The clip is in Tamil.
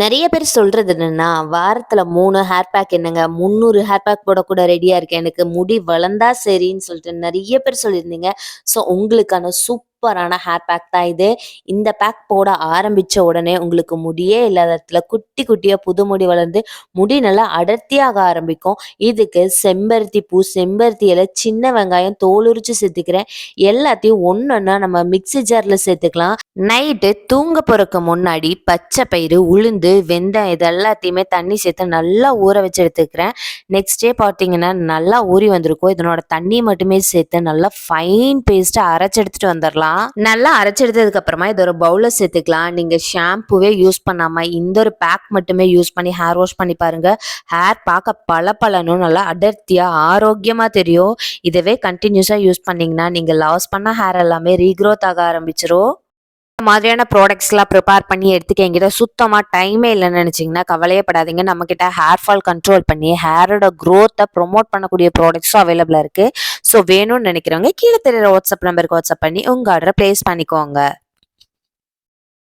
நெறைய பேர் சொல்றது என்னன்னா, வாரத்துல 3 ஹேர் பேக் என்னங்க 300 ஹேர் பேக் போட கூட ரெடியா இருக்கேன். எனக்கு முடி வளர்ந்தா சரின்னு சொல்லிட்டு நெறைய பேர் சொல்லியிருந்தீங்க. ஸோ உங்களுக்கான சூப்பரான ஹேர் பேக் தான் இது. இந்த பேக் போட ஆரம்பிச்ச உடனே உங்களுக்கு முடியே இல்லாத இடத்துல குட்டி குட்டியா புது முடி வளர்ந்து, முடி நல்லா அடர்த்தியாக ஆரம்பிக்கும். இதுக்கு செம்பருத்தி பூ, செம்பருத்தி இலை, சின்ன வெங்காயம் தோல் உரிச்சு சேர்த்துக்கிறேன். எல்லாத்தையும் ஒண்ணொண்ணா நம்ம மிக்ஸி ஜார்ல சேர்த்துக்கலாம். நைட்டு தூங்க போறதுக்கு முன்னாடி பச்சை பயிறு, உளுந்து, வெந்தயம் இது எல்லாத்தையுமே தண்ணி சேர்த்து நல்லா ஊற வச்சு எடுத்துக்கிறேன். நெக்ஸ்ட் டே பார்த்தீங்கன்னா நல்லா ஊறி வந்திருக்கும். இதனோட தண்ணி மட்டுமே சேர்த்து நல்லா ஃபைன் பேஸ்ட்டா அரைச்சு எடுத்துட்டு வந்துடலாம். நல்லா அரைச்சு எடுத்ததுக்கு அப்புறமா இது ஒரு பவுல்ல சேர்த்துக்கலாம். நீங்க ஷாம்புவே யூஸ் பண்ணாம இந்த ஒரு பேக் மட்டுமே யூஸ் பண்ணி ஹேர் வாஷ் பண்ணி பாருங்க. ஹேர் பார்க்க பளபளன்னு நல்லா அடர்த்தியா ஆரோக்கியமா தெரியும். இதுவே கண்டினியூஸா யூஸ் பண்ணீங்கன்னா நீங்க லாஸ் பண்ண ஹேர் எல்லாமே ரீக்ரோத் ஆக ஆரம்பிச்சிரும். இந்த மாதிரியான ப்ராடக்ட்ஸ்லாம் ப்ரிப்பேர் பண்ணி எடுத்துக்க என்கிட்ட சுத்தமா டைமே இல்லைன்னு நினைச்சீங்கன்னா கவலையே படாதீங்க. நம்ம கிட்ட ஹேர் ஃபால் கண்ட்ரோல் பண்ணி ஹேரோட க்ரோத்தை ப்ரொமோட் பண்ணக்கூடிய ப்ராடக்ட்ஸும் அவைலபிளா இருக்கு. ஸோ வேணும்னு நினைக்கிறவங்க கீழே தெரியுற வாட்ஸ்அப் நம்பருக்கு வாட்ஸ்அப் பண்ணி உங்க ஆர்டரை பிளேஸ் பண்ணிக்கோங்க.